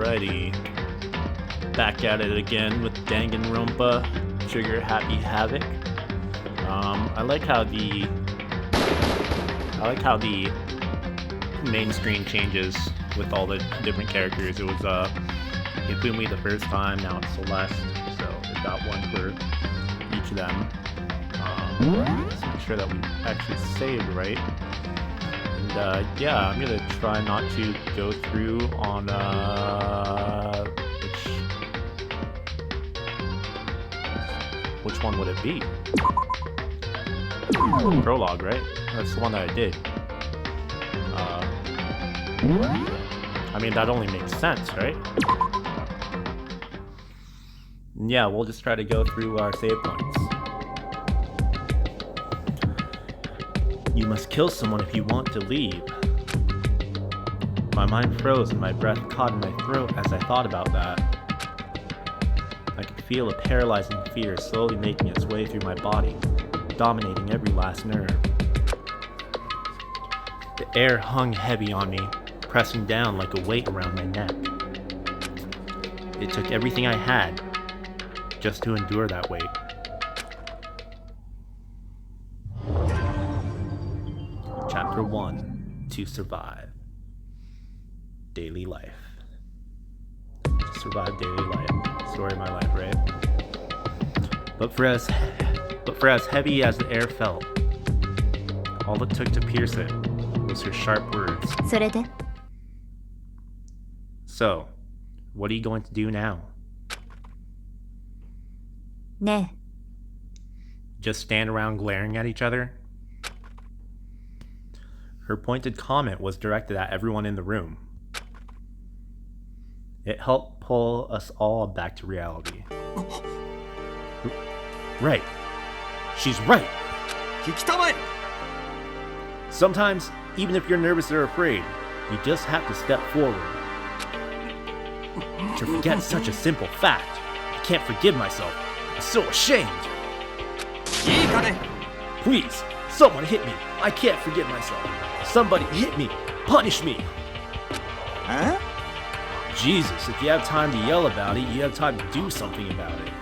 Alrighty. Back at it again with Danganronpa, trigger Happy Havoc. I like how the main screen changes with all the different characters. It was Ifumi the first time, now it's Celeste, so it got one for each of them. Let's make sure that we actually saved right. And yeah, I'm gonna try not to go through on which one would it be? Prologue, right? That's the one that I did. I mean, that only makes sense, right? Yeah, we'll just try to go through our save points. You must kill someone if you want to leave. My mind froze and my breath caught in my throat as I thought about that. I could feel a paralyzing fear slowly making its way through my body, dominating every last nerve. The air hung heavy on me, pressing down like a weight around my neck. It took everything I had just to endure that weight. Chapter 1, To Survive. Daily life. To survive daily life. Story of my life, right? But for as heavy as the air felt, all it took to pierce it was her sharp words. So, what are you going to do now? Ne. Just stand around glaring at each other? Her pointed comment was directed at everyone in the room. It helped pull us all back to reality. Right. She's right. Sometimes, even if you're nervous or afraid, you just have to step forward. To forget such a simple fact, I can't forgive myself. I'm so ashamed. Please, someone hit me. I can't forgive myself. Somebody hit me. Punish me. Huh? Jesus, if you have time to yell about it, you have time to do something about it.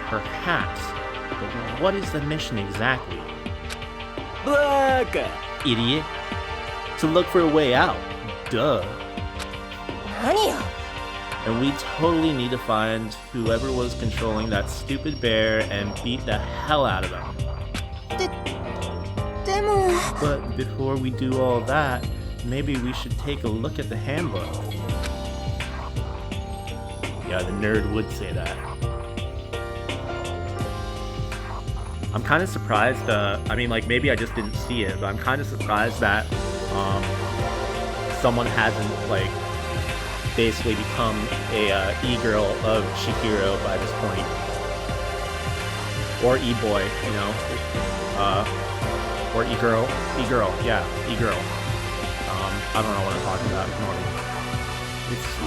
Perhaps. But what is the mission exactly? Baka. Idiot. To look for a way out. Duh. And we totally need to find whoever was controlling that stupid bear and beat the hell out of him. But before we do all that, maybe we should take a look at the handbook. Yeah, the nerd would say that. I'm kind of surprised, I mean, like, maybe I just didn't see it, but I'm kind of surprised that someone hasn't, like, basically become a e-girl of Chihiro by this point. Or e-boy, you know. Or e-girl. E-girl, yeah, e-girl. I don't know what I'm talking about.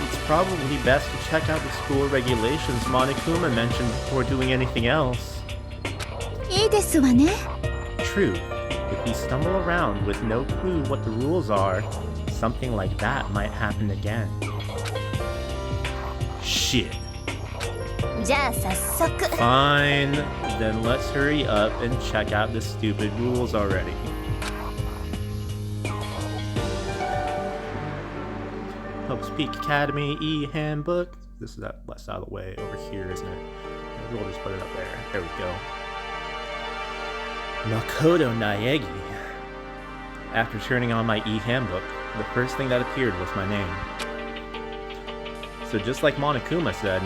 It's probably best to check out the school regulations Monokuma mentioned before doing anything else. True. If we stumble around with no clue what the rules are, something like that might happen again. Shit. Fine, then let's hurry up and check out the stupid rules already. Hope's Peak Academy e-handbook. This is that left out of the way over here, isn't it? We'll just put it up there. There we go. Makoto Naegi. After turning on my e-handbook, the first thing that appeared was my name. So just like Monokuma said,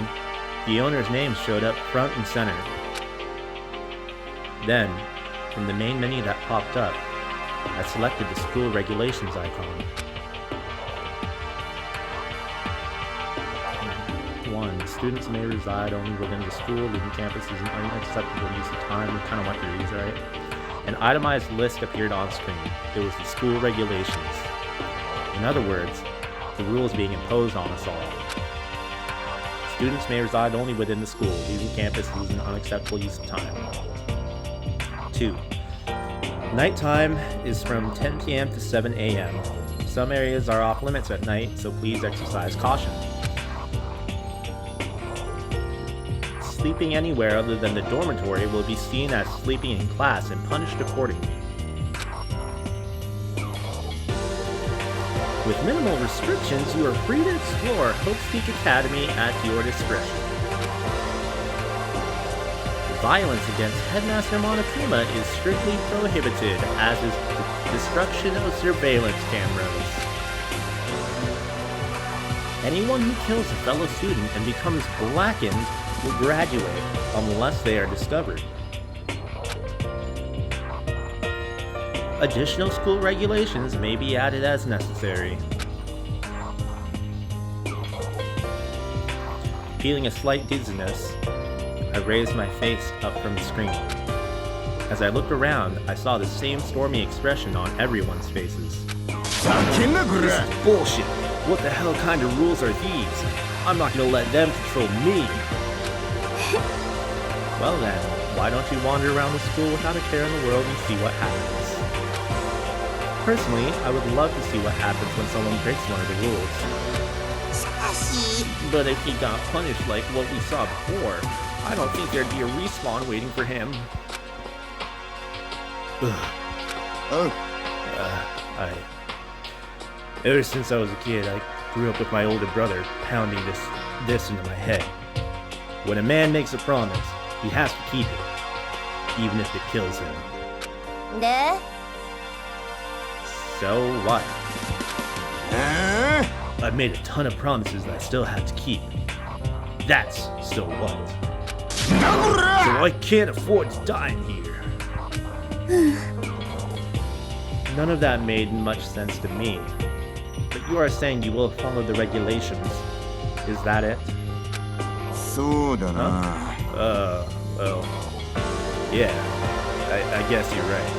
the owner's name showed up front and center. Then, from the main menu that popped up, I selected the school regulations icon. 1. Students may reside only within the school. Leaving campus is an unacceptable use of time. We kind of went through these, right? An itemized list appeared on screen. It was the school regulations. In other words, the rules being imposed on us all. Students may reside only within the school. Leaving campus is an unacceptable use of time. 2. Nighttime is from 10 p.m. to 7 a.m. Some areas are off limits at night, so please exercise caution. Sleeping anywhere other than the dormitory will be seen as sleeping in class and punished accordingly. With minimal restrictions, you are free to explore Hope Peak Academy at your discretion. Violence against Headmaster Monokuma is strictly prohibited, as is the destruction of surveillance cameras. Anyone who kills a fellow student and becomes blackened will graduate, unless they are discovered. Additional school regulations may be added as necessary. Feeling a slight dizziness, I raised my face up from the screen. As I looked around, I saw the same stormy expression on everyone's faces. This is bullshit! What the hell kind of rules are these? I'm not gonna let them control me! Well then, why don't you wander around the school without a care in the world and see what happens? Personally, I would love to see what happens when someone breaks one of the rules. But if he got punished like what we saw before, I don't think there'd be a respawn waiting for him. Ever since I was a kid, I grew up with my older brother pounding this into my head. When a man makes a promise, he has to keep it, even if it kills him. So what? I've made a ton of promises that I still have to keep. That's so what? So I can't afford to die in here. None of that made much sense to me. But you are saying you will follow the regulations. Is that it? Well, yeah, I guess you're right.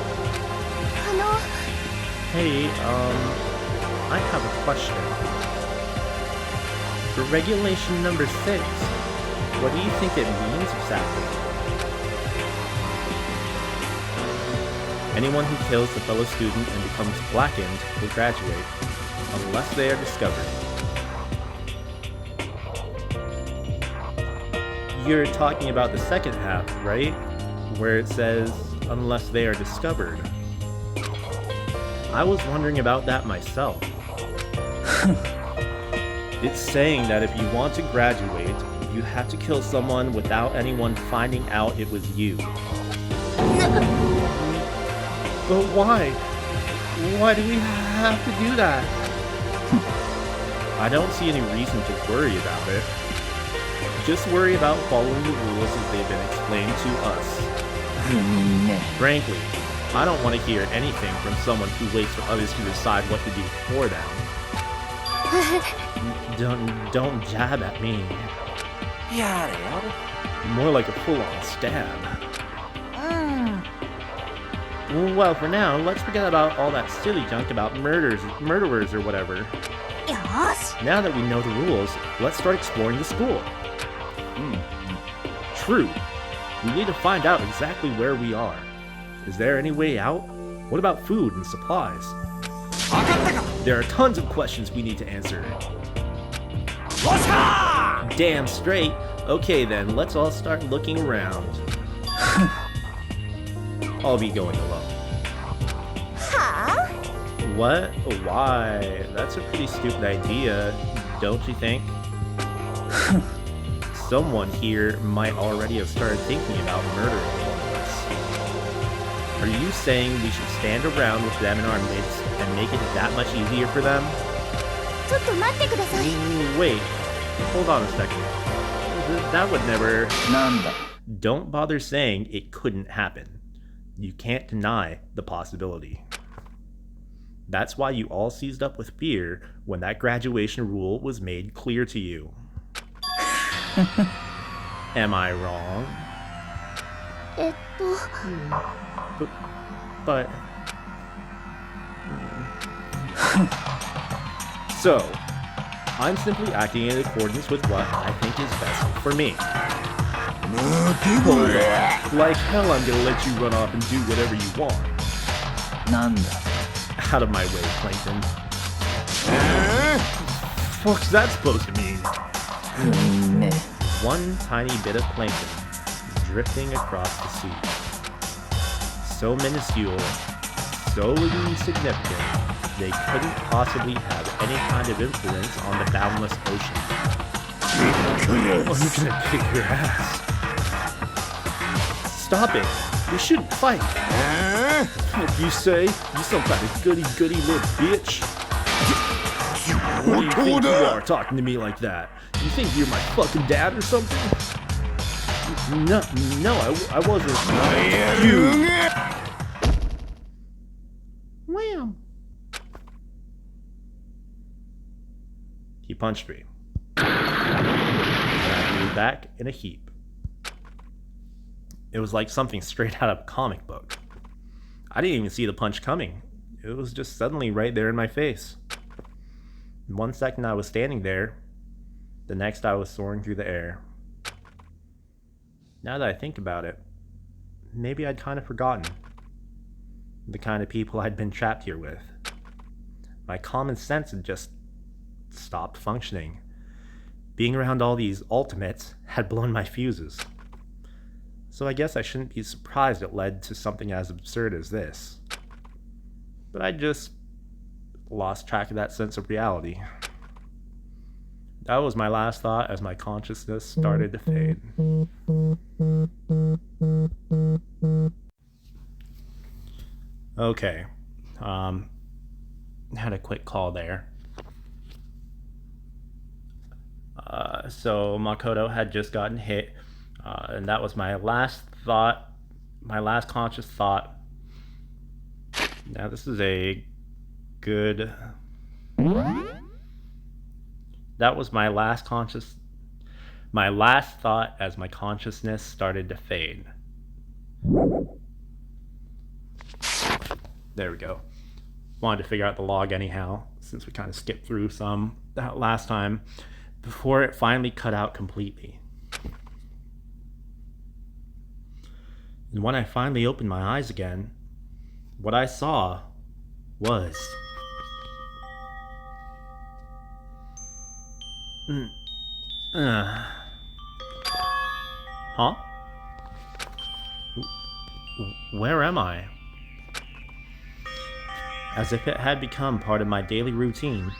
Hey, I have a question. For regulation number 6, what do you think it means exactly? Anyone who kills a fellow student and becomes blackened will graduate, unless they are discovered. You're talking about the second half, right? Where it says, unless they are discovered. I was wondering about that myself. It's saying that if you want to graduate, you have to kill someone without anyone finding out it was you. But why? Why do we have to do that? I don't see any reason to worry about it. Just worry about following the rules as they've been explained to us. Frankly, I don't want to hear anything from someone who waits for others to decide what to do for them. Don't jab at me. More like a full-on stab. Well, for now, let's forget about all that silly junk about murderers or whatever. Now that we know the rules, let's start exploring the school. True. We need to find out exactly where we are. Is there any way out? What about food and supplies? There are tons of questions we need to answer. Damn straight. Okay then, let's all start looking around. I'll be going alone. What? Why? That's a pretty stupid idea, don't you think? Someone here might already have started thinking about murdering one of us. Are you saying we should stand around with them in our midst and make it that much easier for them? Wait, hold on a second. That would never... Don't bother saying it couldn't happen. You can't deny the possibility. That's why you all seized up with fear when that graduation rule was made clear to you. Am I wrong? But... So, I'm simply acting in accordance with what I think is best for me. Hold on. Like hell I'm gonna let you run off and do whatever you want. なんだ Out of my way, Plankton. What's that supposed to mean? ね One tiny bit of plankton drifting across the sea. So minuscule, so insignificant, they couldn't possibly have any kind of influence on the boundless ocean. I'm gonna kick your ass. Stop it! We shouldn't fight! What you say? You some kind of goody-goody little bitch? Who do you think you are talking to me like that? You think you're my fucking dad or something? No, I wasn't. You! Wham! He punched me. And I threw back in a heap. It was like something straight out of a comic book. I didn't even see the punch coming. It was just suddenly right there in my face. In 1 second I was standing there, the next I was soaring through the air. Now that I think about it, maybe I'd kind of forgotten the kind of people I'd been trapped here with. My common sense had just stopped functioning. Being around all these ultimates had blown my fuses. So I guess I shouldn't be surprised it led to something as absurd as this. But I just lost track of that sense of reality. That was my last thought as my consciousness started to fade. Okay. Had a quick call there. So Makoto had just gotten hit, and that was my last thought, my last conscious thought. Now this is a good... That was my last thought as my consciousness started to fade. There we go. Wanted to figure out the log anyhow, since we kind of skipped through some that last time, before it finally cut out completely. And when I finally opened my eyes again, what I saw was... Huh? Where am I? As if it had become part of my daily routine,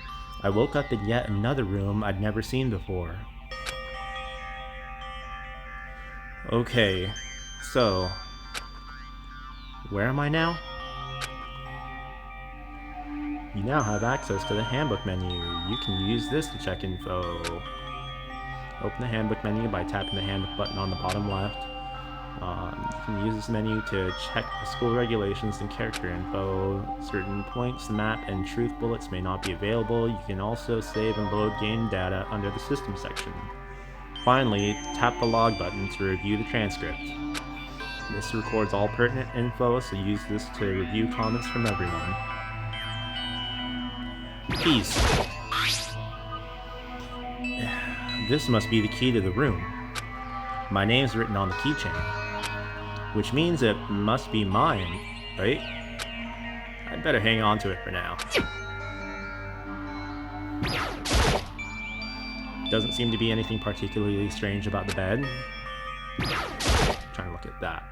I woke up in yet another room I'd never seen before. Okay, so... where am I now? You now have access to the Handbook Menu. You can use this to check info. Open the Handbook Menu by tapping the Handbook button on the bottom left. You can use this menu to check the school regulations and character info. Certain points, map, and truth bullets may not be available. You can also save and load game data under the System section. Finally, tap the Log button to review the transcript. This records all pertinent info, so use this to review comments from everyone. Keys. This must be the key to the room. My name's written on the keychain, which means it must be mine, right? I'd better hang on to it for now. Doesn't seem to be anything particularly strange about the bed. Trying to look at that.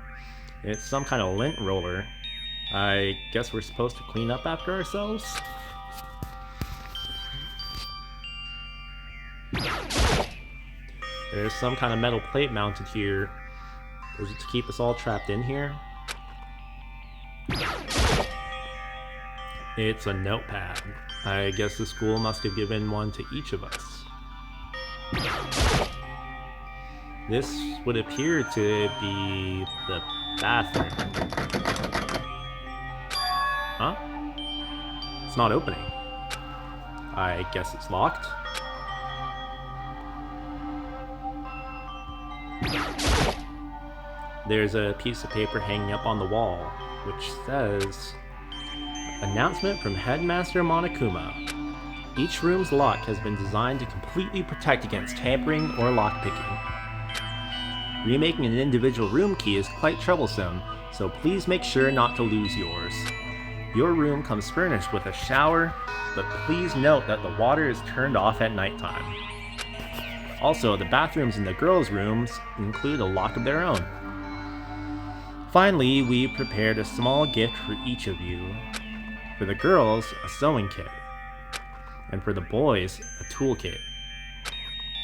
It's some kind of lint roller. I guess we're supposed to clean up after ourselves? There's some kind of metal plate mounted here. Is it to keep us all trapped in here? It's a notepad. I guess the school must have given one to each of us. This would appear to be the bathroom. Huh? It's not opening. I guess it's locked. There's a piece of paper hanging up on the wall, which says, "Announcement from Headmaster Monokuma. Each room's lock has been designed to completely protect against tampering or lockpicking. Remaking an individual room key is quite troublesome, so please make sure not to lose yours. Your room comes furnished with a shower, but please note that the water is turned off at nighttime. Also, the bathrooms in the girls' rooms include a lock of their own. Finally, we prepared a small gift for each of you. For the girls, a sewing kit. And for the boys, a toolkit.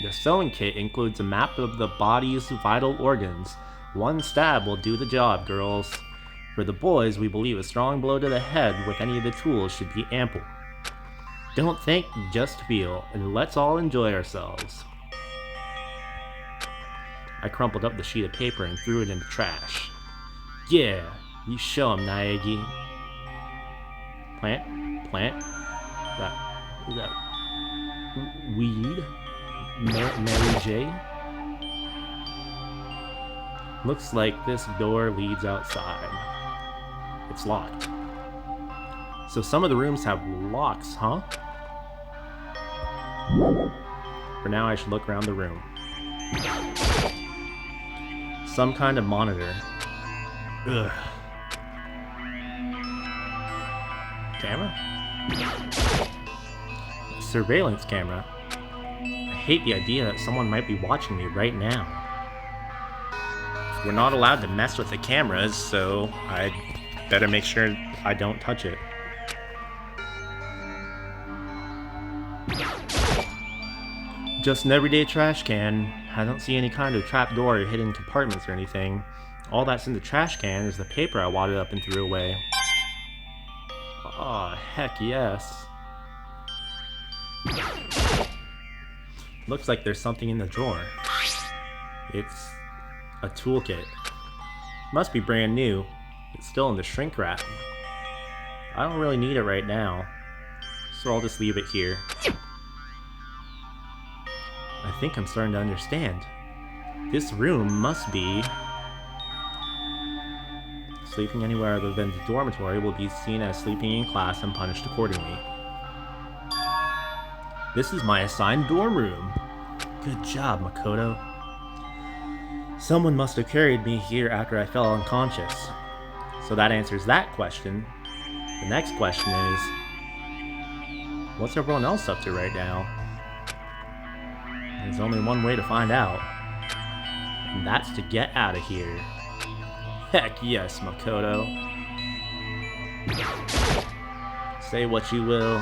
The sewing kit includes a map of the body's vital organs. One stab will do the job, girls. For the boys, we believe a strong blow to the head with any of the tools should be ample. Don't think, just feel, and let's all enjoy ourselves. I crumpled up the sheet of paper and threw it in the trash. Yeah, you show 'em, Naegi. Plant? Is that weed? Mary J? Looks like this door leads outside. It's locked. So some of the rooms have locks, huh? For now, I should look around the room. Some kind of monitor. Ugh. Camera? A surveillance camera. I hate the idea that someone might be watching me right now. We're not allowed to mess with the cameras, so I'd better make sure I don't touch it. Just an everyday trash can. I don't see any kind of trapdoor or hidden compartments or anything. All that's in the trash can is the paper I wadded up and threw away. Aw, heck yes. Looks like there's something in the drawer. It's a toolkit. Must be brand new. It's still in the shrink wrap. I don't really need it right now, so I'll just leave it here. I think I'm starting to understand. This room must be... Sleeping anywhere other than the dormitory will be seen as sleeping in class and punished accordingly. This is my assigned dorm room. Good job, Makoto. Someone must have carried me here after I fell unconscious. So that answers that question. The next question is, what's everyone else up to right now? There's only one way to find out, and that's to get out of here. Heck yes, Makoto. Say what you will,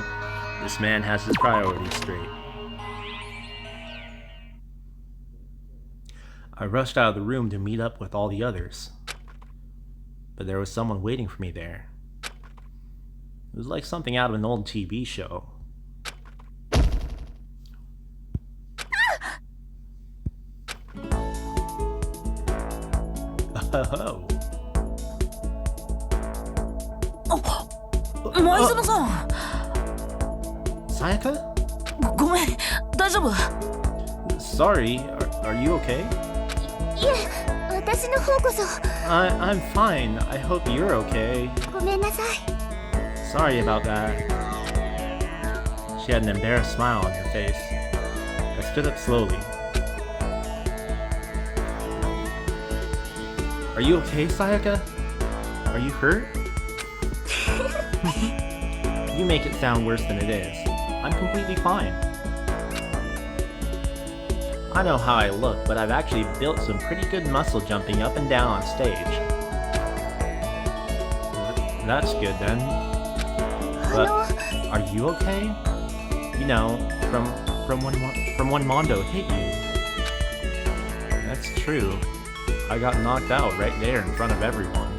this man has his priorities straight. I rushed out of the room to meet up with all the others, but there was someone waiting for me there. It was like something out of an old TV show. Oh. 前園さん Sayaka? ごめん大丈夫 Sorry, are you okay? いえ、私の方こそ I'm fine. I hope you're okay. ごめんなさい Sorry about that. She had an embarrassed smile on her face. I stood up slowly. Are you okay, Sayaka? Are you hurt? You make it sound worse than it is. I'm completely fine. I know how I look, but I've actually built some pretty good muscle jumping up and down on stage. That's good then. But are you okay? You know, from when Mondo hit you. That's true. I got knocked out right there in front of everyone.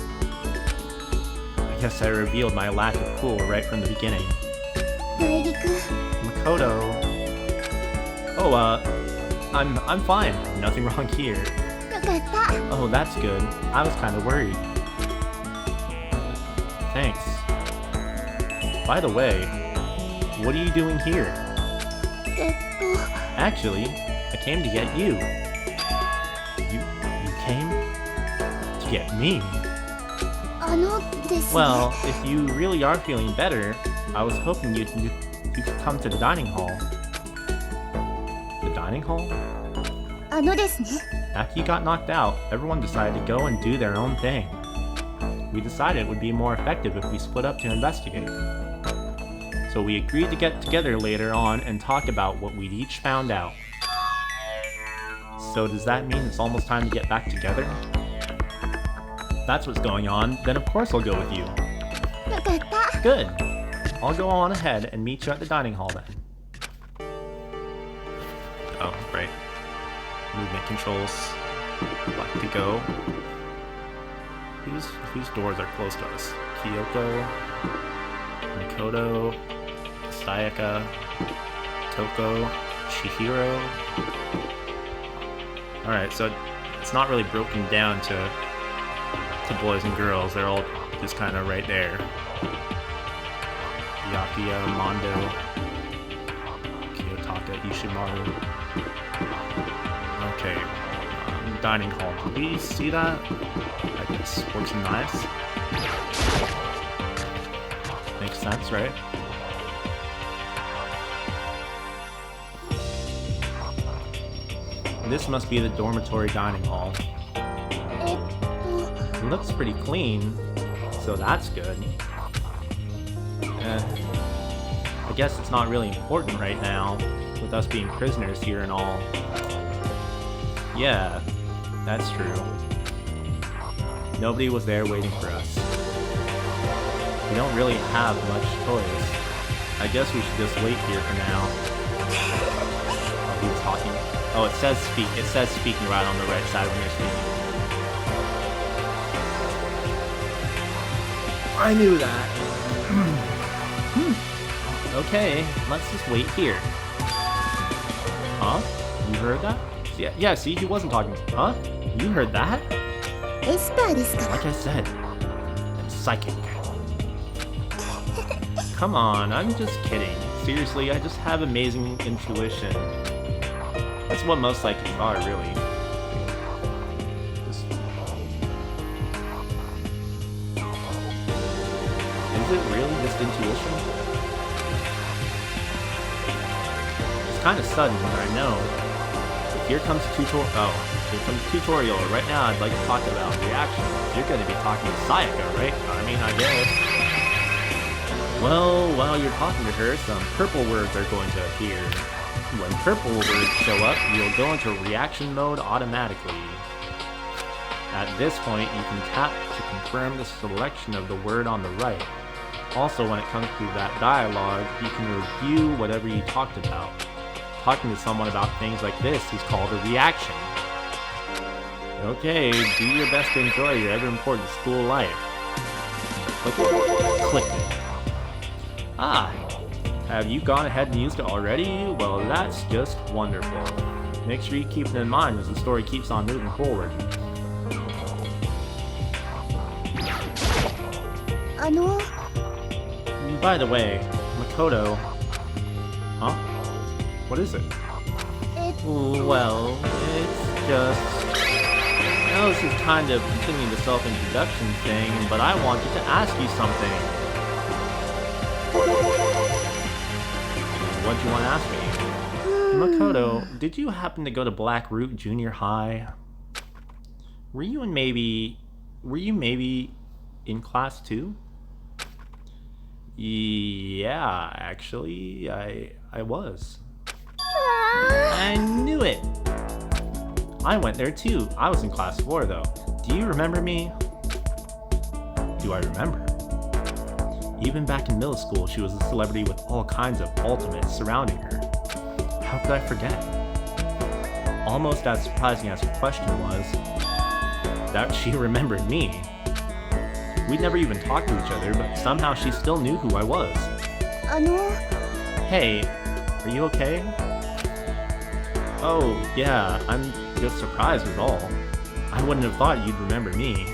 I guess I revealed my lack of cool right from the beginning. 苗木くん Makoto. Oh, I'm fine. Nothing wrong here. よかった Oh, that's good. I was kind of worried. Thanks. By the way, what are you doing here? えっと Actually, I came to get you. You came? To get me? ですね Well, if you really are feeling better, I was hoping you could come to the dining hall. The dining hall? ですね After you got knocked out, everyone decided to go and do their own thing. we decided it would be more effective if we split up to investigate. So we agreed to get together later on and talk about what we'd each found out. So does that mean it's almost time to get back together? If that's what's going on, then of course I'll go with you. よかった Good. I'll go on ahead and meet you at the dining hall then. Oh, right. Movement controls. Left to go. Whose doors are close to us? Kyoko, Mikoto, Sayaka, Toko, Chihiro. Alright, so it's not really broken down to boys and girls. They're all just kind of right there. Yakuya, Mondo, Kiyotaka, Ishimaru. Okay, dining hall. Did we see that? I guess forks and knives. Makes sense, right? This must be the dormitory dining hall. えっと It looks pretty clean, so that's good. I guess it's not really important right now, with us being prisoners here and all. Yeah, that's true. Nobody was there waiting for us. We don't really have much choice. I guess we should just wait here for now. Oh, he was talking. Oh, it says speak. It says speaking right on the right side when you're speaking. I knew that. Okay, let's just wait here. Huh? You heard that? Yeah, see, he wasn't talking. Huh? You heard that? エスパーですから Like I said, I'm psychic. Come on, I'm just kidding. Seriously, I just have amazing intuition. That's what most psychics are, really. Just... Is it really just intuition? It's kind of sudden, I know. But here comes tutorial. Right now, I'd like to talk about reactions. You're going to be talking to Sayaka, right? I mean, I guess. Well, while you're talking to her, some purple words are going to appear. When purple words show up, you'll go into reaction mode automatically. At this point, you can tap to confirm the selection of the word on the right. Also, when it comes to that dialogue, you can review whatever you talked about. Talking to someone about things like this is called a reaction. Okay, do your best to enjoy your ever-important school life. Click it. Click it. Ah, have you gone ahead and used it already? Well, that's just wonderful. Make sure you keep it in mind as the story keeps on moving forward. あの By the way, Makoto... Huh? What is it? えっ Well, it's just... I know this is kind of continuing the self-introduction thing, but I wanted to ask you something. What'd you want to ask me? Makoto, did you happen to go to Black Root Junior High? Were you maybe in class 2? Yeah, actually, I was. I knew it! I went there too. I was in class 4 though. Do you remember me? Do I remember? Even back in middle school, she was a celebrity with all kinds of ultimates surrounding her. How could I forget? Almost as surprising as her question was, that she remembered me. We'd never even talked to each other, but somehow she still knew who I was. あの Hey, are you okay? Oh, yeah, I'm just surprised was all. I wouldn't have thought you'd remember me.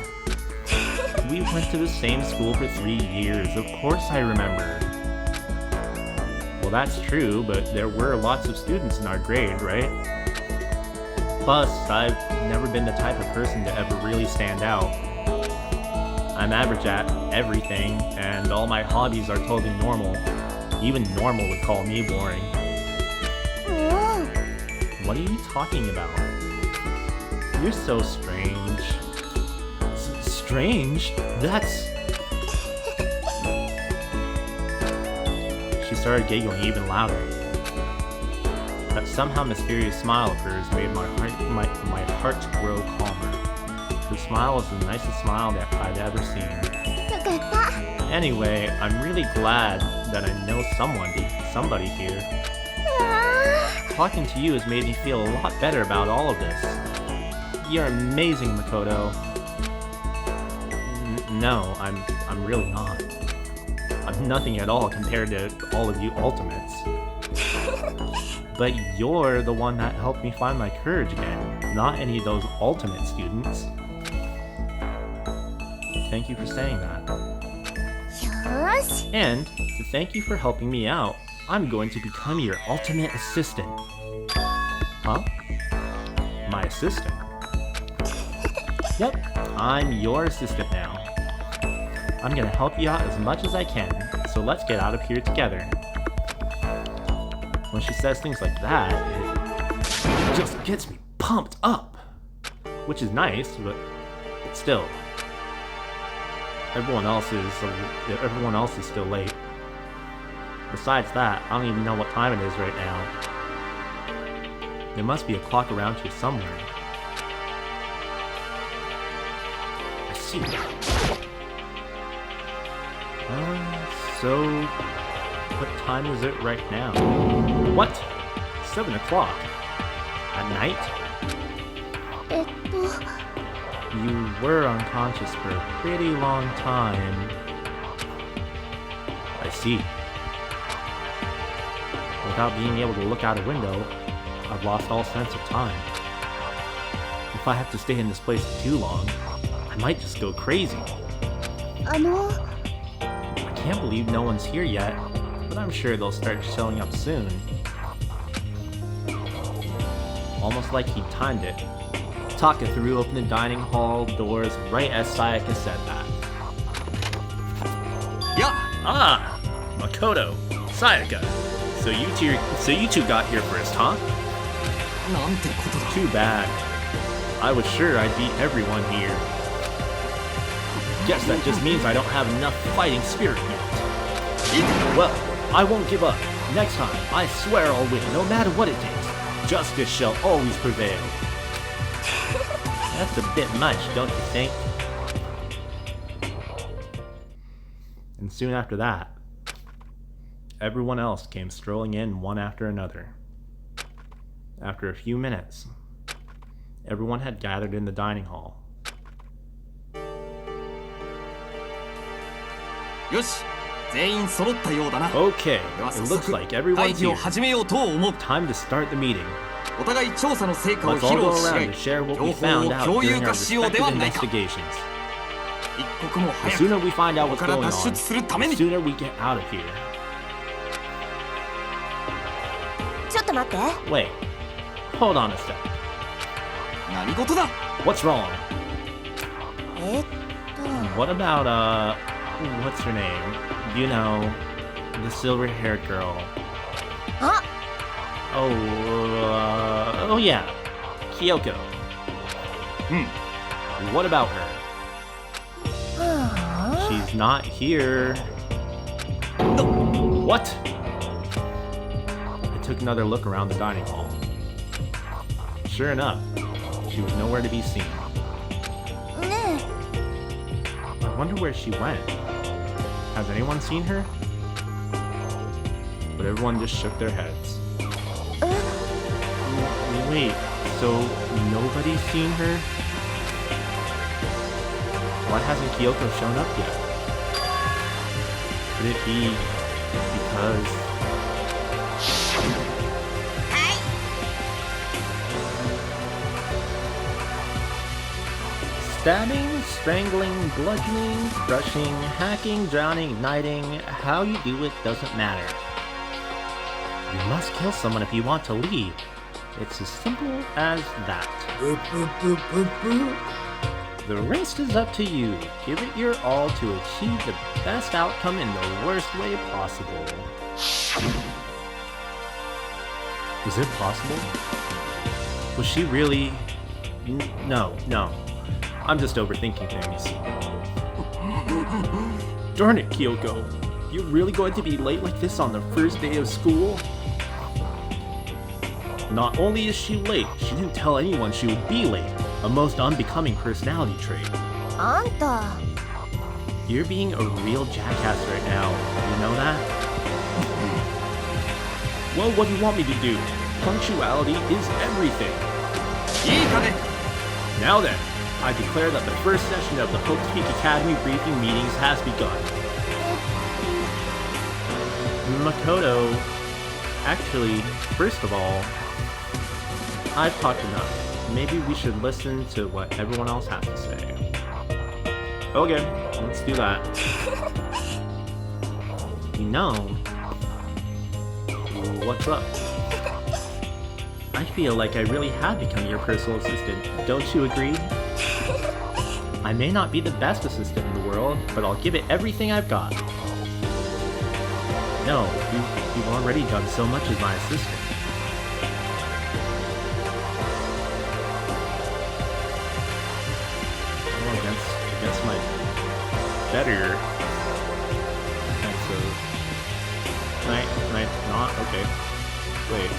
We went to the same school for 3 years, of course I remember. Well, that's true, but there were lots of students in our grade, right? Plus, I've never been the type of person to ever really stand out. I'm average at everything, and all my hobbies are totally normal. Even normal would call me boring. もう What are you talking about? You're so strange. strange. That's... She started giggling even louder. That somehow mysterious smile of hers made my heart grow calmer. Her smile was the nicest smile that I'd ever seen. よかった。 Anyway, I'm really glad that I know somebody here. Talking to you has made me feel a lot better about all of this. You're amazing, Makoto. No, I'm really not. I'm nothing at all compared to all of you ultimates. But you're the one that helped me find my courage again, not any of those ultimate students. Thank you for saying that. よーし。 And to thank you for helping me out, I'm going to become your ultimate assistant. Huh? My assistant? Yep, I'm your assistant now. I'm gonna help you out as much as I can, so let's get out of here together. When she says things like that, it just gets me pumped up. Which is nice, but still. Everyone else is still late. Besides that, I don't even know what time it is right now. There must be a clock around here somewhere. I see. So... what time is it right now? What? 7 o'clock? At night? えっと、 You were unconscious for a pretty long time. I see. Without being able to look out a window, I've lost all sense of time. If I have to stay in this place too long, I might just go crazy. あの、 I can't believe no one's here yet, but I'm sure they'll start showing up soon. Almost like he timed it. Taka threw open the dining hall doors right as Sayaka said that. Yeah. Ah! Makoto, Sayaka. So you two got here first, huh? なんてことだ。 Too bad. I was sure I'd beat everyone here. Guess that just means I don't have enough fighting spirit yet. Well, I won't give up. Next time, I swear I'll win, no matter what it takes. Justice shall always prevail. That's a bit much, don't you think? And soon after that, everyone else came strolling in one after another. After a few minutes, everyone had gathered in the dining hall. よし、全員揃ったようだな。 Okay, では it 早 looks 速 like 会 everyone's 議を here. 始めようと思う。 Time to start the meeting. お互い調査の成果を Let's 披 all 露 go し合 around い、 and share what 情 we 報 found を out 共有 during our 化しようでは respective ないか。 investigations. 一刻も The 早く sooner we find out ここ what's から going 脱 on, 出するため the に。 sooner we get out of here. ちょっと待って。 Wait, hold on a sec. 何事だ。 What's wrong? えっと、 What about, what's her name? You know, the silver-haired girl. あ、 Oh yeah, Kyoko. うん。 What about her? はあ、 She's not here. What? I took another look around the dining hall. Sure enough, she was nowhere to be seen. ね I wonder where she went. Has anyone seen her? But everyone just shook their heads. Wait, so nobody's seen her? Why hasn't Kyoko shown up yet? Could it be because... Stabbing, strangling, bludgeoning, crushing, hacking, drowning, igniting, how you do it doesn't matter. You must kill someone if you want to leave. It's as simple as that. The rest is up to you. Give it your all to achieve the best outcome in the worst way possible. Is it possible? Was she really... No. I'm just overthinking things. Darn it, Kyoko. You're really going to be late like this on the first day of school? Not only is she late, she didn't tell anyone she would be late. A most unbecoming personality trait. あんた You're being a real jackass right now. You know that? Well, what do you want me to do? Punctuality is everything. いいかね Now then, I declare that the first session of the Hope Speak Academy briefing meetings has begun. Makoto, actually, first of all, I've talked enough. Maybe we should listen to what everyone else has to say. Okay, let's do that. You know, what's up? I feel like I really have become your personal assistant. Don't you agree? I may not be the best assistant in the world, but I'll give it everything I've got. No, you've already done so much as my assistant. Well, against my better defensive. Can I not? Okay. Wait.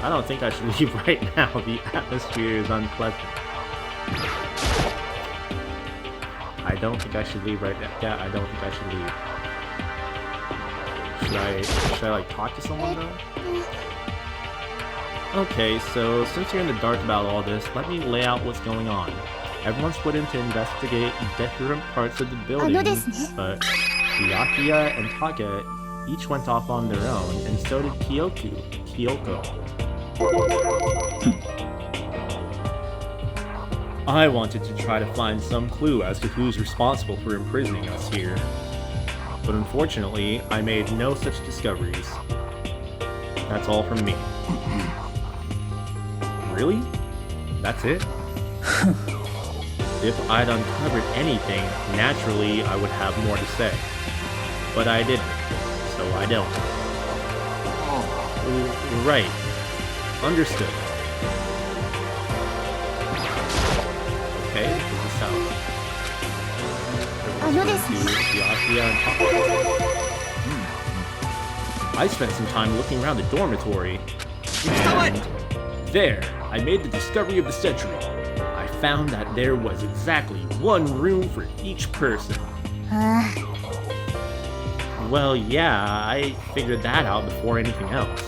I don't think I should leave right now. The atmosphere is unpleasant. I don't think I should leave right now. Yeah, I don't think I should leave. Should I like talk to someone though? Okay, so since you're in the dark about all this, let me lay out what's going on. Everyone's put in to investigate different parts of the building, but Byakuya and Taka each went off on their own, and so did Kyoko. I wanted to try to find some clue as to who's responsible for imprisoning us here. But unfortunately, I made no such discoveries. That's all from me. Really? That's it? If I'd uncovered anything, naturally I would have more to say. But I didn't, so I don't. Right. Understood. Okay, this is how Byakuya and Toko. I spent some time looking around the dormitory, and there, I made the discovery of the century. I found that there was exactly one room for each person. Well, yeah, I figured that out before anything else.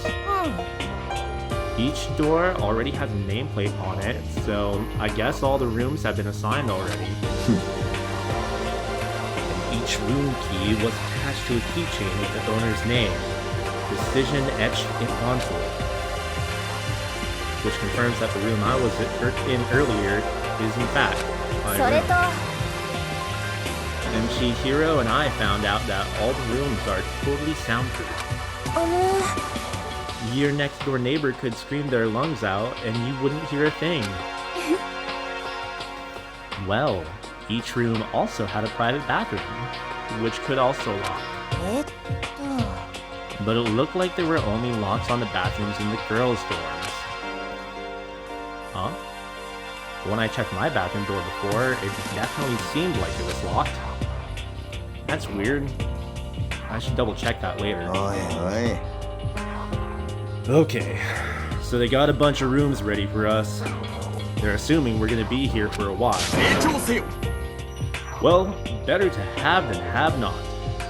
Each door already has a nameplate on it, so I guess all the rooms have been assigned already. And each room key was attached to a keychain with the owner's name, Decision etched onto it, which confirms that the room I was in earlier is in fact my room. And Chihiro and I found out that all the rooms are totally soundproof. Your next door neighbor could scream their lungs out and you wouldn't hear a thing. Well, each room also had a private bathroom, which could also lock. But it looked like there were only locks on the bathrooms in the girls' dorms. Huh? When I checked my bathroom door before, it definitely seemed like it was locked. That's weird. I should double check that later. Okay, so they got a bunch of rooms ready for us. They're assuming we're gonna be here for a while. Well, better to have than have not.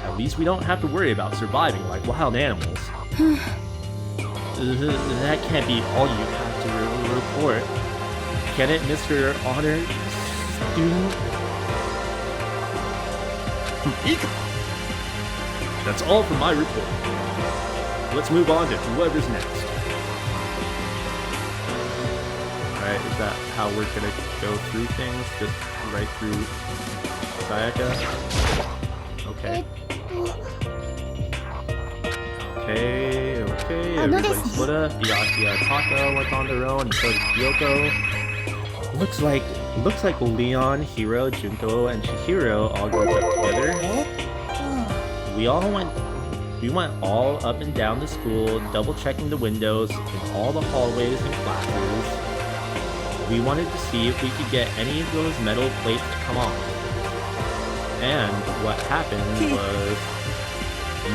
At least we don't have to worry about surviving like wild animals. That can't be all you have to report. Can it, Mr. Honor Student? That's all for my report. Let's move on to whoever's next. Alright, is that how we're gonna go through things? Just right through Sayaka? Okay. Okay, everybody split up. Byakuya and Taka went on their own, and so did Kyoko. Looks like Leon, Hiro, Junko, and Chihiro all grouped up together. We went all up and down the school, double checking the windows in all the hallways and classes. We wanted to see if we could get any of those metal plates to come off. And what happened was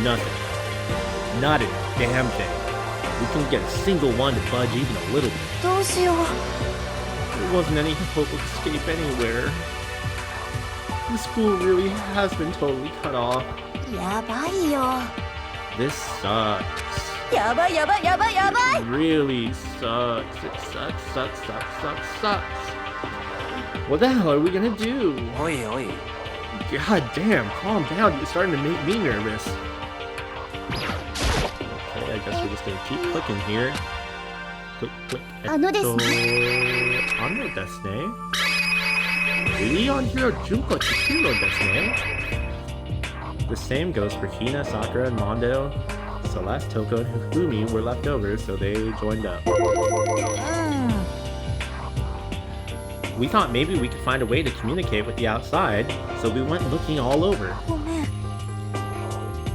nothing. Not a damn thing. We couldn't get a single one to budge even a little bit. どうしよう。 There wasn't any hope of escape anywhere. The school really has been totally cut off. やばいよ。 This sucks. やばいやばいやばいやばい。 It really sucks. It sucks. What the hell are we gonna do? おいおい God damn, calm down. You're starting to make me nervous. Okay, I guess we're just gonna keep clicking here. Click. あのですね。ですね。Really on here, Junko Chihiroですね. The same goes for Hina, Sakura, and Mondo. Celeste, Toko, and Hifumi were left over, so they joined up. We thought maybe we could find a way to communicate with the outside, so we went looking all over. ごめん。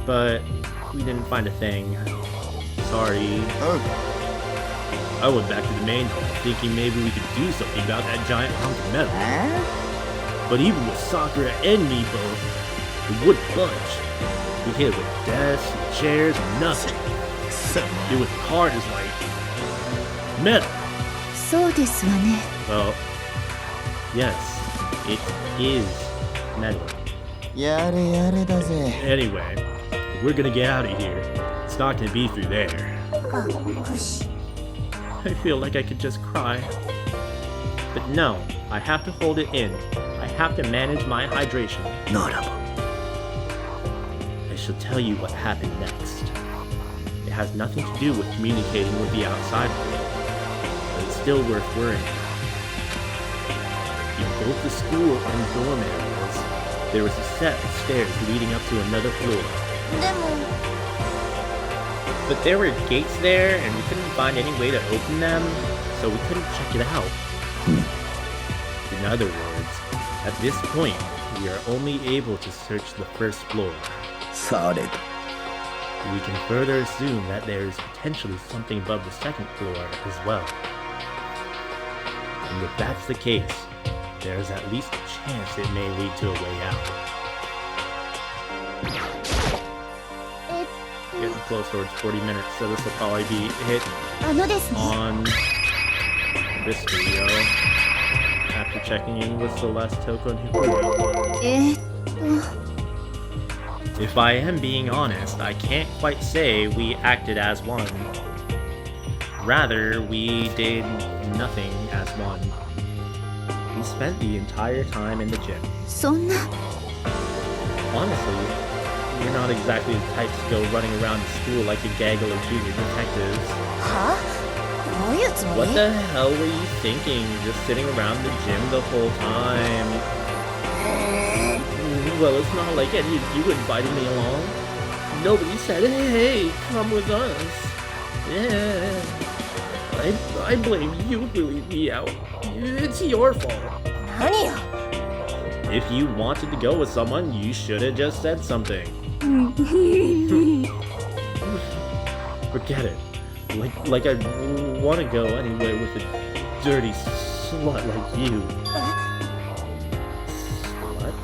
But we didn't find a thing. Sorry. I went back to the main hall, thinking maybe we could do something about that giant hunk of metal. But even with Sakura and me both, it wouldn't budge. We hit it with desks and chairs and nothing. It was hard as like metal. そうですわね。 Well, yes, it is metal. やれやれだぜ Anyway, we're gonna get out of here. It's not gonna be through there. あ、よし。 I feel like I could just cry. But no, I have to hold it in. I have to manage my hydration. ならば I shall tell you what happened next. It has nothing to do with communicating with the outside world, but it's still worth worrying. In both the school and dorm areas, there was a set of stairs leading up to another floor. でも、 But there were gates there, and we couldn't find any way to open them, so we couldn't check it out. In other words, at this point, we are only able to search the first floor. されど We can further assume that there is potentially something above the second floor as well. And if that's the case, there is at least a chance it may lead to a way out. Getting close towards 40 minutes, so this will probably be hit あのですね。 on this video after checking in with Celeste, Toko, and Hifumi. If I am being honest, I can't quite say we acted as one. Rather, we did nothing as one. We spent the entire time in the gym. そんな。 Honestly, you're not exactly the types to go running around the school like a gaggle of junior detectives. は？どういうつもり？ What the hell were you thinking, just sitting around the gym the whole time? Well, it's not like any of you invited me along. Nobody said, hey, come with us. Yeah. I blame you for leaving me out. It's your fault. 何よ。 If you wanted to go with someone, you should have just said something. Forget it. Like I want to go anywhere with a dirty slut like you. Slut?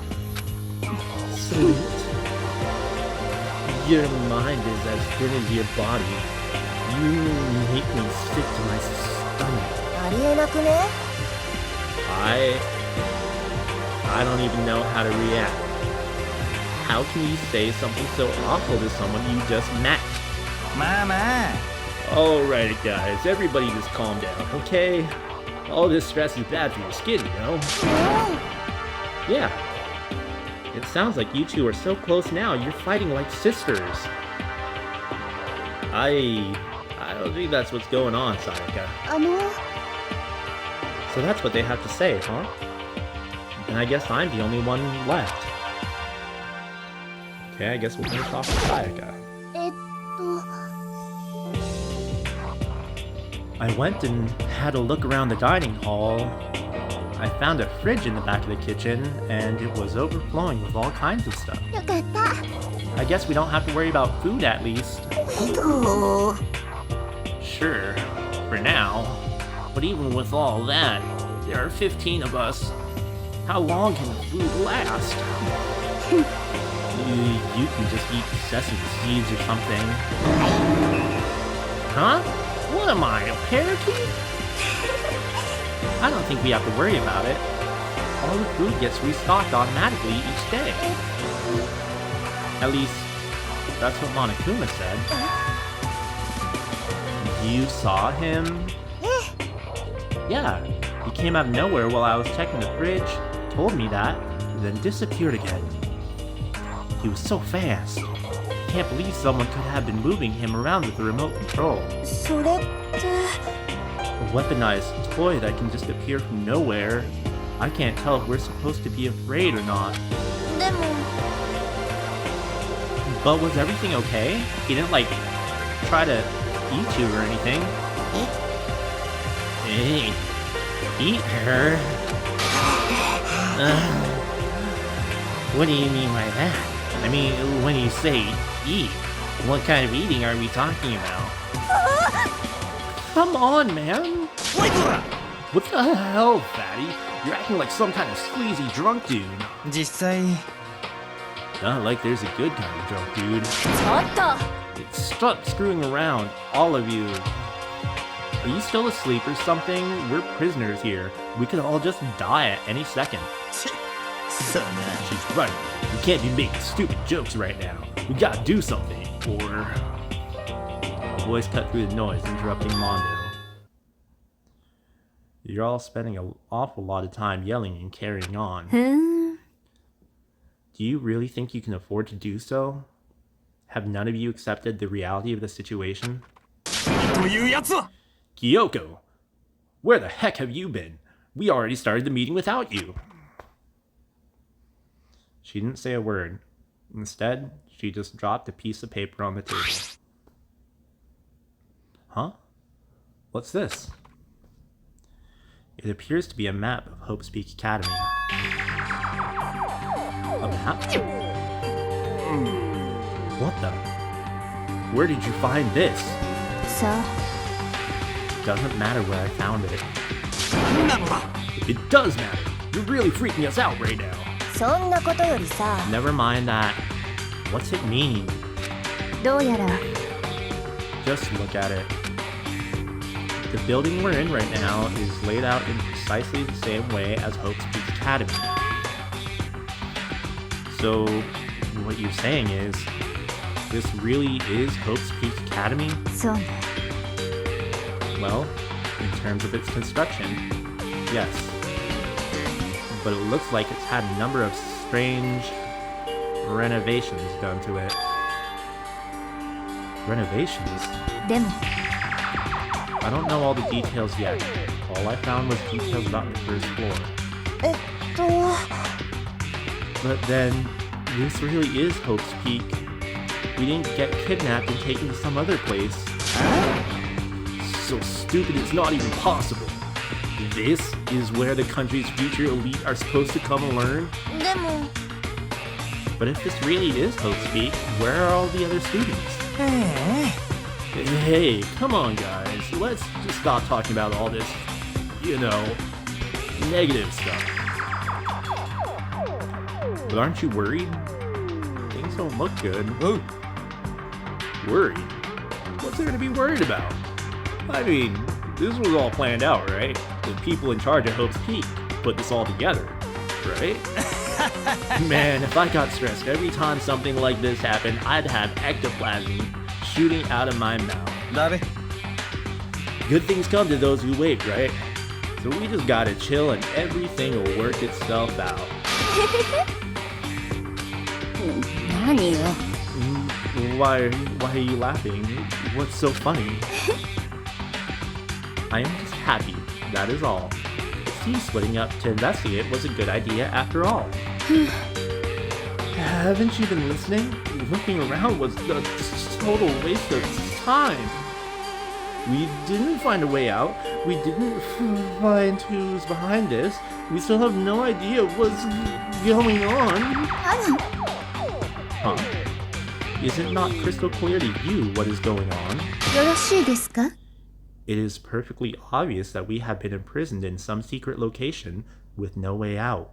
Sweet. Your mind is as thin as your body. You make me sick to my stomach. ありえなくね？ I don't even know how to react. How can you say something so awful to someone you just met? まあまあ Alright guys, everybody just calm down, okay? All this stress is bad for your skin, you know? Yeah. It sounds like you two are so close now, you're fighting like sisters. I don't think that's what's going on, Sayaka. あの。 So that's what they have to say, huh? Then I guess I'm the only one left. Okay, I guess we'll finish off with Sayaka. I went and had a look around the dining hall. I found a fridge in the back of the kitchen, and it was overflowing with all kinds of stuff. よかった。 I guess we don't have to worry about food at least. どう？ Sure, for now. But even with all that, There are 15 of us. How long can the food last? You can just eat sesame seeds or something. Huh? What am I, a parakeet? I don't think we have to worry about it. All the food gets restocked automatically each day. At least, that's what Monokuma said. You saw him? Yeah, he came out of nowhere while I was checking the fridge, told me that, then disappeared again. He was so fast. I can't believe someone could have been moving him around with the remote control. それって A weaponized toy that can just appear from nowhere. I can't tell if we're supposed to be afraid or not. でも But was everything okay? He didn't, like, try to eat you or anything. Hey, eat her? What do you mean by that? I mean, when you say eat, what kind of eating are we talking about? Come on, man! What the hell, fatty? You're acting like some kind of sleazy drunk dude. 実際 Not like there's a good kind of drunk dude. ちょっと Stop screwing around, all of you. Are you still asleep or something? We're prisoners here. We could all just die at any second. そうな She's right. We can't be making stupid jokes right now. We gotta do something. Or... A voice cut through the noise, interrupting Mondo. You're all spending an awful lot of time yelling and carrying on. Do you really think you can afford to do so? Have none of you accepted the reality of the situation? というやつは Kyoko! Where the heck have you been? We already started the meeting without you. She didn't say a word. Instead, she just dropped a piece of paper on the table. Huh? What's this? It appears to be a map of Hope Speak Academy. A map? What the? Where did you find this? さ Doesn't matter where I found it. 何なのだ It does matter. You're really freaking us out right now. そんなことよりさ Never mind that. What's it mean? どうやら Just look at it. The building we're in right now is laid out in precisely the same way as Hope Speak Academy. So, what you're saying is, this really is Hope Speak Academy? そうね Well, in terms of its construction, yes. But it looks like it's had a number of strange renovations done to it. Renovations? でも I don't know all the details yet. All I found was details about the first floor. えっと But then, this really is Hope's Peak. We didn't get kidnapped and taken to some other place. So stupid it's not even possible. This is where the country's future elite are supposed to come and learn? でも But if this really is Hope's Peak, where are all the other students? Hey, come on guys, let's just stop talking about all this, you know, negative stuff. But aren't you worried? Things don't look good. Oh. Worried? What's there to be worried about? I mean, this was all planned out, right? The people in charge of Hope's Peak put this all together, right? Man, if I got stressed every time something like this happened, I'd have ectoplasm shooting out of my mouth. だべ Good things come to those who wait, right? So we just gotta chill and everything will work itself out. 何よ Why are you laughing? What's so funny? I am just happy, that is all. It seems splitting up to investigate was a good idea after all. Haven't you been listening? Looking around was a total waste of time. We didn't find a way out. We didn't find who's behind this. We still have no idea what's going on. Huh? Is it not crystal clear to you what is going on? よろしいですか It is perfectly obvious that we have been imprisoned in some secret location with no way out.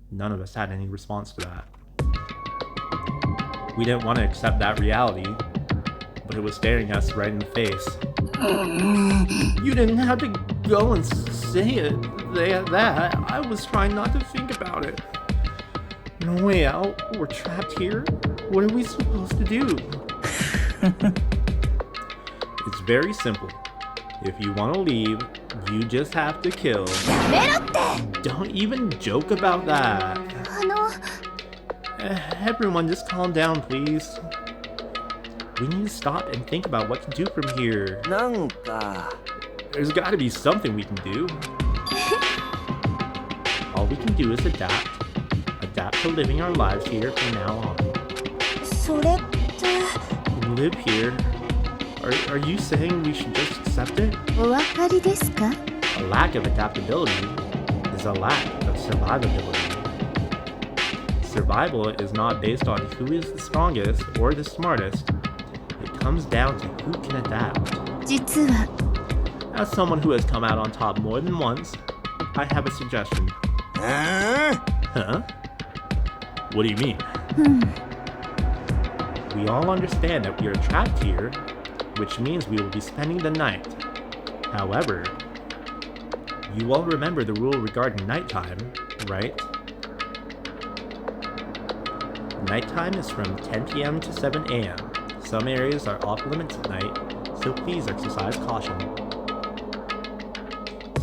None of us had any response to that. We didn't want to accept that reality, but it was staring us right in the face. You didn't have to go and say that. I was trying not to think about it. No way out? We're trapped here? What are we supposed to do? It's very simple. If you want to leave, you just have to kill. Don't even joke about that. Everyone just calm down, please. We need to stop and think about what to do from here. なんか There's gotta be something we can do. All we can do is adapt. Adapt to living our lives here from now on. それって Live here? Are you saying we should just accept it? お分かりですか？ A lack of adaptability is a lack of survivability. Survival is not based on who is the strongest or the smartest. It comes down to who can adapt. 実は As someone who has come out on top more than once, I have a suggestion. えー Huh? What do you mean? We all understand that we are trapped here, which means we will be spending the night. However, you all remember the rule regarding nighttime, right? Nighttime is from 10 p.m. to 7 a.m. Some areas are off limits at night, so please exercise caution.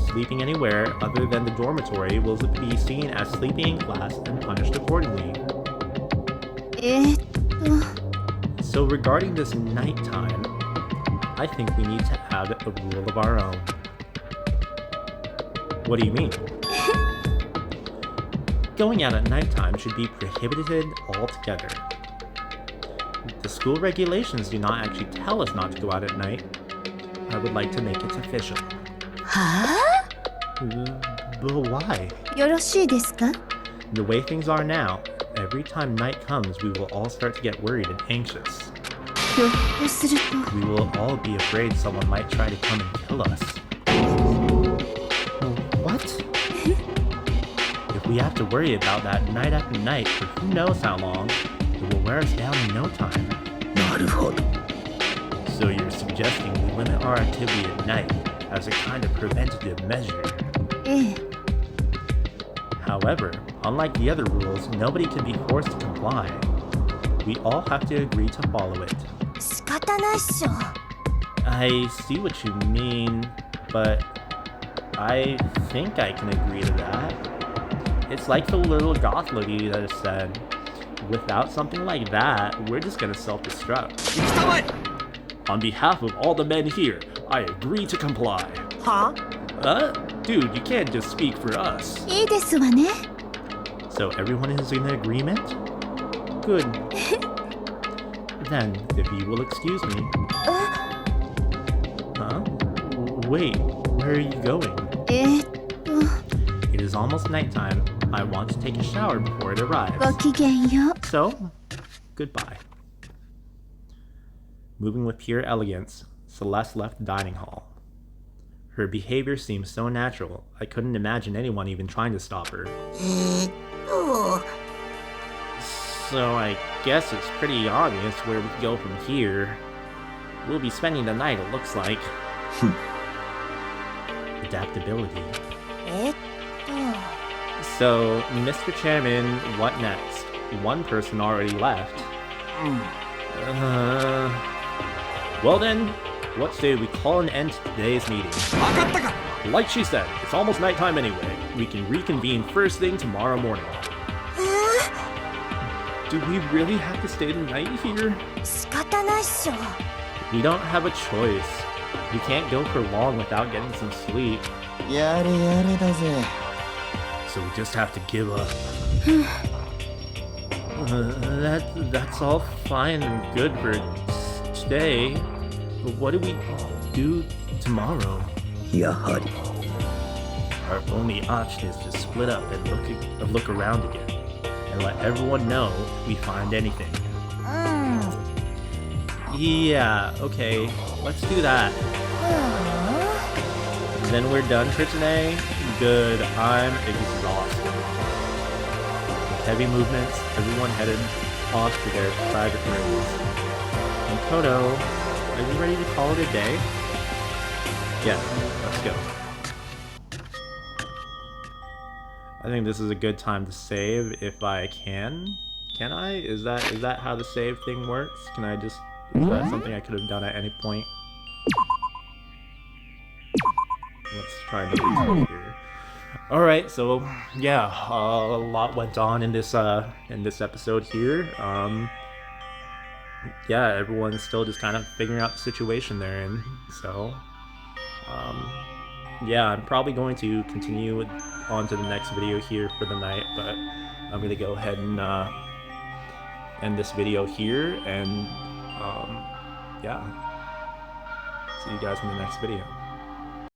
Sleeping anywhere other than the dormitory will be seen as sleeping in class and punished accordingly. と So regarding this nighttime, I think we need to add a rule of our own. What do you mean? Going out at nighttime should be prohibited altogether. The school regulations do not actually tell us not to go out at night. I would like to make it official. は But why? あ？よろしいですか？ The way things are now, every time night comes, we will all start to get worried and anxious. ひょっとすると We will all be afraid someone might try to come and kill us. What? If we have to worry about that night after night for who knows how long, it will wear us down in no time. なるほど So you're suggesting we limit our activity at night as a kind of preventative measure. ええ However, unlike the other rules, nobody can be forced to comply. We all have to agree to follow it. 仕方ないっしょ I see what you mean, but I think I can agree to that. It's like the little goth lady that said, without something like that, we're just gonna self-destruct. 行きたまえ On behalf of all the men here, I agree to comply. は Dude, you can't just speak for us. いいですわね。 So everyone is in agreement? Good. Then, if you will excuse me. Huh? Wait, where are you going? と It is almost nighttime. I want to take a shower before it ご arrives. きげんよう。 So, goodbye. Moving with pure elegance, Celeste left the dining hall. Her behavior seemed so natural, I couldn't imagine anyone even trying to stop her. So I guess it's pretty obvious where we go from here. We'll be spending the night, it looks like. Adaptability. えっ So, Mr. Chairman, what next? One person already left. Well then, what say we call an end to today's meeting? 分かったか Like she said, it's almost nighttime anyway. We can reconvene first thing tomorrow morning. Do we really have to stay the night here? 仕方ないっしょ We don't have a choice. We can't go for long without getting some sleep. やれやれだぜ So we just have to give up. That's all fine and good for today. But what do we do tomorrow? やはり Our only option is to split up and look around again, and let everyone know if we find anything. うん Yeah, okay. Let's do that. あ Then we're done for today. Good. I'm exhausted. With heavy movements, everyone headed off to their private rooms. And Kodo, are you ready to call it a day? Yeah, let's go. I think this is a good time to save if I can. Can I? Is that how the save thing works? Can I just... Is that something I could have done at any point? Let's try another time here. Alright, so yeah, a lot went on in this episode here. Yeah, everyone's still just kind of figuring out the situation they're in. So yeah, I'm probably going to continue on to the next video here for the night, but I'm gonna go ahead and end this video here, and yeah, see you guys in the next video.